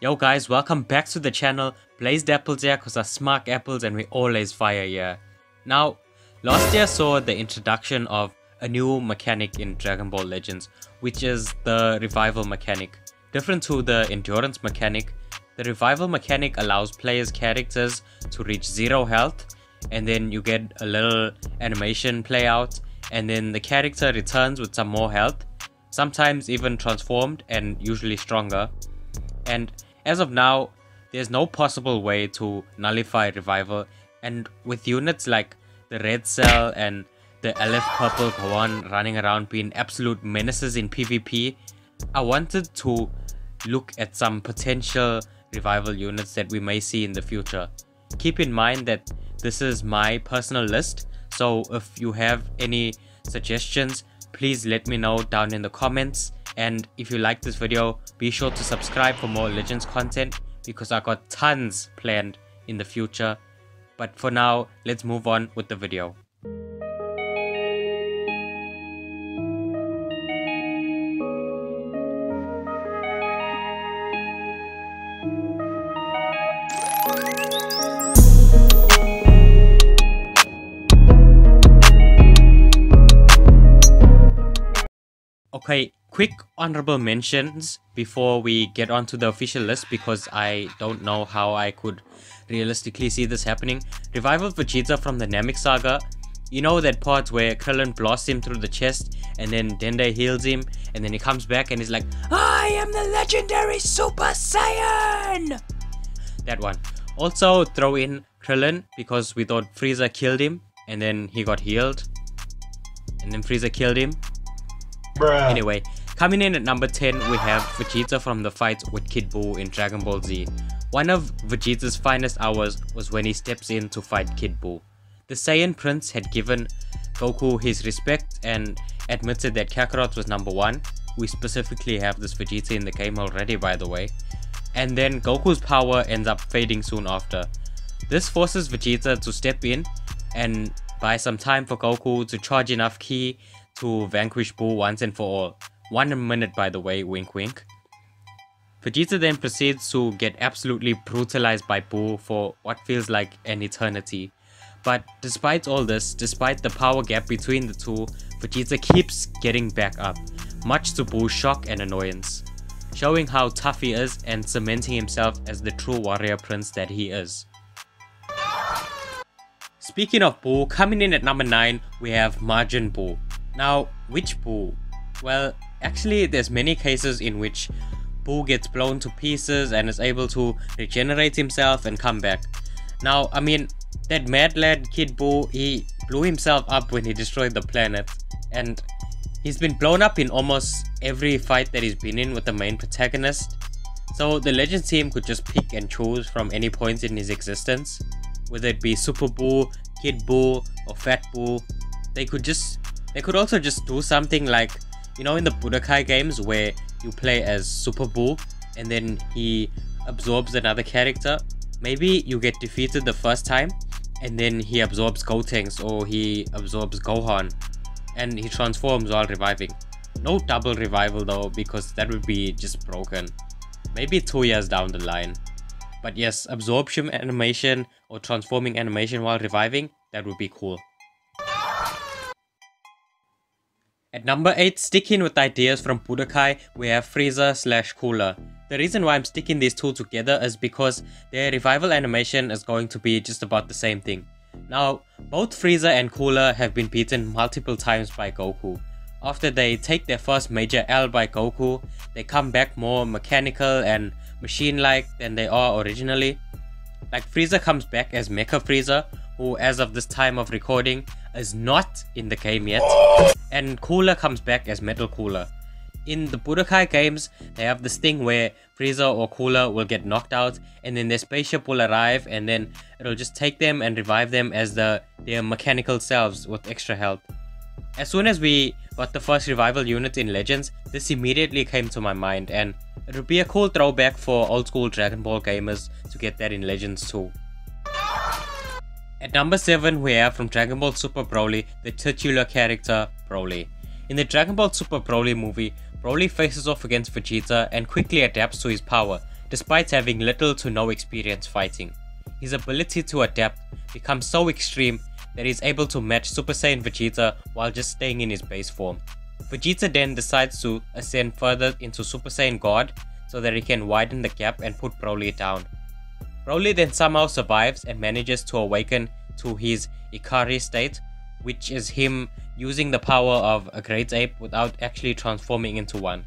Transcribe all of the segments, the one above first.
Yo guys, welcome back to the channel. BlazedApples here cause I smack apples and we always fire here. Now, last year saw the introduction of a new mechanic in Dragon Ball Legends, which is the revival mechanic. Different to the endurance mechanic, the revival mechanic allows players' characters to reach 0 health, and then you get a little animation play out, and then the character returns with some more health, sometimes even transformed and usually stronger. And as of now, there's no possible way to nullify revival, and with units like the red cell and the Aleph purple Gohan running around being absolute menaces in PvP, I wanted to look at some potential revival units that we may see in the future. Keep in mind that this is my personal list, so if you have any suggestions, please let me know down in the comments. And if you like this video, be sure to subscribe for more Legends content because I got tons planned in the future. But for now, let's move on with the video. Okay, quick honorable mentions before we get onto the official list because I don't know how I could realistically see this happening. Revival Vegeta from the Namek Saga. You know that part where Krillin blasts him through the chest and then Dende heals him and then he comes back and he's like, I am the legendary Super Saiyan! That one. Also throw in Krillin because we thought Frieza killed him and then he got healed. And then Frieza killed him. Bruh. Anyway, coming in at number 10, we have Vegeta from the fight with Kid Buu in Dragon Ball Z. One of Vegeta's finest hours was when he steps in to fight Kid Buu. The Saiyan Prince had given Goku his respect and admitted that Kakarot was number 1. We specifically have this Vegeta in the game already, by the way. And then Goku's power ends up fading soon after. This forces Vegeta to step in and buy some time for Goku to charge enough ki to vanquish Buu once and for all. 1 minute, by the way, wink wink. Vegeta then proceeds to get absolutely brutalized by Buu for what feels like an eternity. But despite all this, despite the power gap between the two, Vegeta keeps getting back up, much to Buu's shock and annoyance, showing how tough he is and cementing himself as the true warrior prince that he is. Speaking of Buu, coming in at number 9, we have Majin Buu. Now, which Buu? Well, actually there's many cases in which Buu gets blown to pieces and is able to regenerate himself and come back. Now, I mean, that mad lad Kid Buu, he blew himself up when he destroyed the planet, and he's been blown up in almost every fight that he's been in with the main protagonist. So the Legends team could just pick and choose from any points in his existence, whether it be Super Buu, Kid Buu, or Fat Buu. They could also just do something like, you know, in the Budokai games where you play as Super Buu and then he absorbs another character. Maybe you get defeated the first time and then he absorbs Gotenks or he absorbs Gohan and he transforms while reviving. No double revival though, because that would be just broken. Maybe 2 years down the line. But yes, absorption animation or transforming animation while reviving, that would be cool. At number 8, sticking with ideas from Budokai, we have Frieza / Cooler. The reason why I'm sticking these two together is because their revival animation is going to be just about the same thing. Now, both Frieza and Cooler have been beaten multiple times by Goku. After they take their first major L by Goku, they come back more mechanical and machine-like than they are originally. Like Frieza comes back as Mecha Frieza, who as of this time of recording is not in the game yet, and Cooler comes back as Metal Cooler. In the Budokai games, they have this thing where Frieza or Cooler will get knocked out and then their spaceship will arrive and then it'll just take them and revive them as their mechanical selves with extra health. As soon as we got the first revival unit in Legends, this immediately came to my mind, and it would be a cool throwback for old school Dragon Ball gamers to get that in Legends too. At number 7, we have from Dragon Ball Super Broly, the titular character Broly. In the Dragon Ball Super Broly movie, Broly faces off against Vegeta and quickly adapts to his power, despite having little to no experience fighting. His ability to adapt becomes so extreme that he's able to match Super Saiyan Vegeta while just staying in his base form. Vegeta then decides to ascend further into Super Saiyan God so that he can widen the gap and put Broly down. Broly then somehow survives and manages to awaken to his Ikari state, which is him using the power of a great ape without actually transforming into one.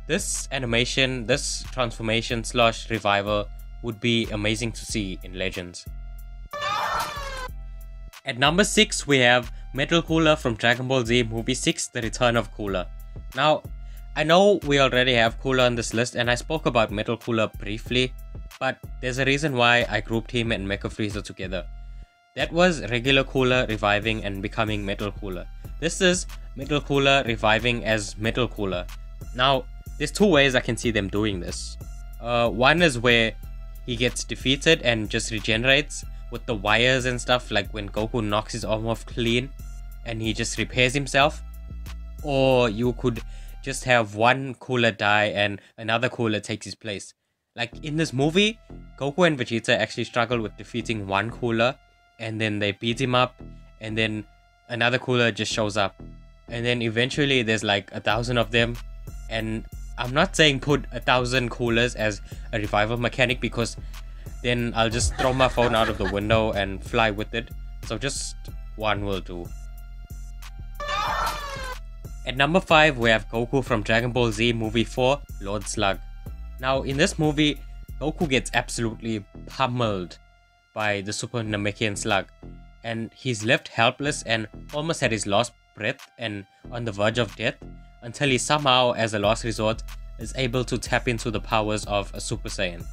This animation, this transformation / revival would be amazing to see in Legends. At number 6 we have Metal Cooler from Dragon Ball Z Movie 6 The Return of Cooler. Now, I know we already have Cooler on this list and I spoke about Metal Cooler briefly, but there's a reason why I grouped him and Mecha Frieza together. That was regular Cooler reviving and becoming Metal Cooler. This is Metal Cooler reviving as Metal Cooler. Now, there's two ways I can see them doing this. One is where he gets defeated and just regenerates with the wires and stuff, like when Goku knocks his arm off clean and he just repairs himself. Or you could just have one Cooler die and another Cooler takes his place. Like in this movie, Goku and Vegeta actually struggle with defeating one Cooler, and then they beat him up, and then another Cooler just shows up, and then eventually there's like 1,000 of them. And I'm not saying put 1,000 Coolers as a revival mechanic, because then I'll just throw my phone out of the window and fly with it, so just one will do. At number 5 we have Goku from Dragon Ball Z Movie 4 Lord Slug. Now in this movie, Goku gets absolutely pummeled by the Super Namekian Slug, and he's left helpless and almost at his last breath and on the verge of death, until he somehow, as a last resort, is able to tap into the powers of a Super Saiyan.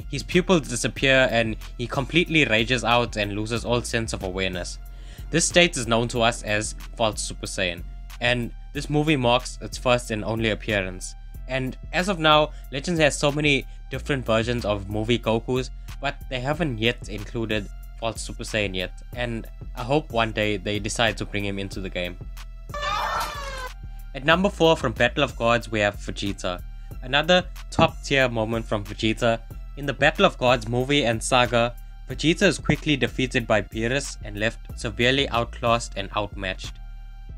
His pupils disappear and he completely rages out and loses all sense of awareness. This state is known to us as False Super Saiyan, and this movie marks its first and only appearance. And as of now, Legends has so many different versions of movie Gokus, but they haven't yet included False Super Saiyan yet, and I hope one day they decide to bring him into the game. At number 4 from Battle of Gods we have Vegeta. Another top tier moment from Vegeta. In the Battle of Gods movie and saga, Vegeta is quickly defeated by Beerus and left severely outclassed and outmatched.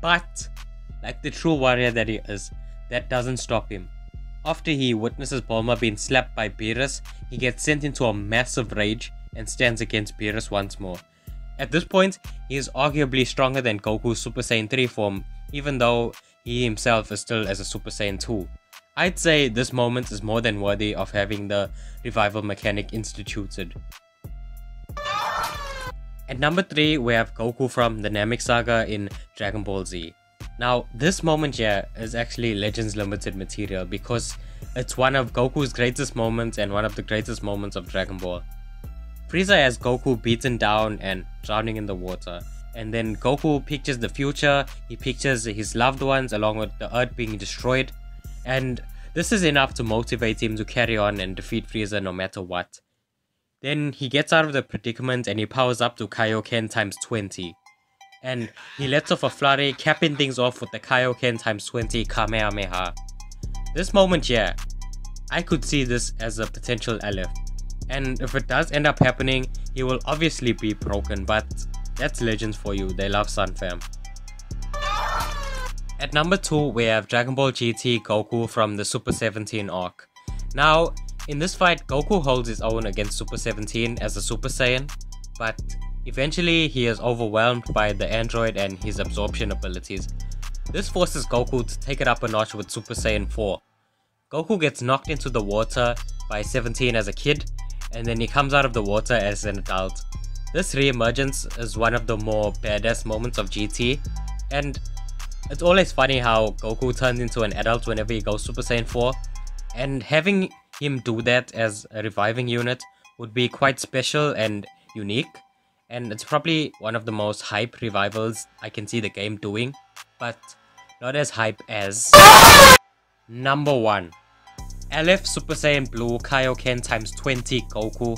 But, like the true warrior that he is, that doesn't stop him. After he witnesses Bulma being slapped by Beerus, he gets sent into a massive rage and stands against Beerus once more. At this point, he is arguably stronger than Goku's Super Saiyan 3 form, even though he himself is still as a Super Saiyan 2. I'd say this moment is more than worthy of having the revival mechanic instituted. At number 3 we have Goku from the Namek Saga in Dragon Ball Z. Now this moment here is actually Legends limited material because it's one of Goku's greatest moments and one of the greatest moments of Dragon Ball. Frieza has Goku beaten down and drowning in the water, and then Goku pictures the future, he pictures his loved ones along with the earth being destroyed, and this is enough to motivate him to carry on and defeat Frieza no matter what. Then he gets out of the predicament and he powers up to Kaioken times 20. And he lets off a flurry, capping things off with the Kaioken times 20 Kamehameha. This moment here, I could see this as a potential Aleph. And if it does end up happening, he will obviously be broken, but that's Legends for you, they love Sun Fam. At number 2 we have Dragon Ball GT Goku from the Super 17 arc. Now, in this fight, Goku holds his own against Super 17 as a Super Saiyan, but eventually he is overwhelmed by the android and his absorption abilities. This forces Goku to take it up a notch with Super Saiyan 4. Goku gets knocked into the water by 17 as a kid, and then he comes out of the water as an adult. This re-emergence is one of the more badass moments of GT, and it's always funny how Goku turns into an adult whenever he goes Super Saiyan 4, and having him do that as a reviving unit would be quite special and unique, and it's probably one of the most hype revivals I can see the game doing, but not as hype as number 1. Aleph Super Saiyan Blue Kaioken times 20 Goku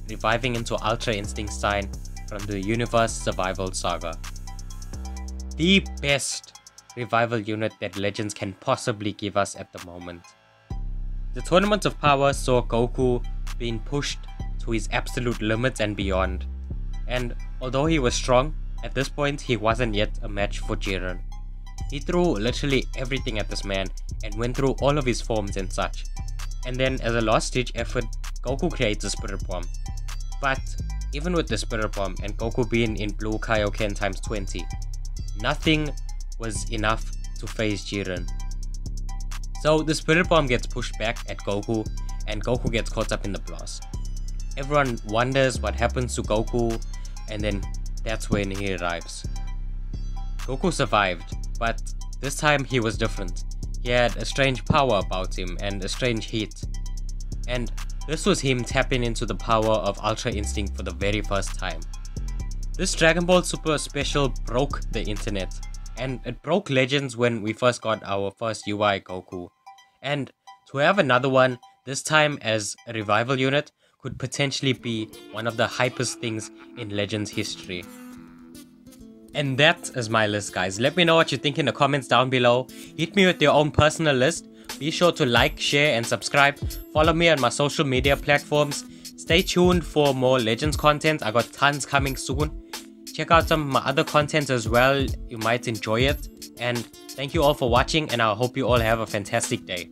reviving into Ultra Instinct Sign from the Universe Survival Saga. The best revival unit that Legends can possibly give us at the moment. The Tournament of Power saw Goku being pushed to his absolute limits and beyond. And although he was strong, at this point he wasn't yet a match for Jiren. He threw literally everything at this man and went through all of his forms and such. And then as a last ditch effort, Goku creates a Spirit Bomb. But even with the Spirit Bomb and Goku being in Blue Kaioken times 20, nothing was enough to phase Jiren. So the Spirit Bomb gets pushed back at Goku and Goku gets caught up in the blast. Everyone wonders what happens to Goku, and then that's when he arrives. Goku survived, but this time he was different. He had a strange power about him and a strange heat. And this was him tapping into the power of Ultra Instinct for the very first time. This Dragon Ball Super special broke the internet, and it broke Legends when we first got our first UI Goku. And to have another one, this time as a revival unit, could potentially be one of the hypest things in Legends history. And that is my list, guys. Let me know what you think in the comments down below. Hit me with your own personal list. Be sure to like, share and subscribe. Follow me on my social media platforms. Stay tuned for more Legends content. I got tons coming soon. Check out some of my other content as well. You might enjoy it. And thank you all for watching, and I hope you all have a fantastic day.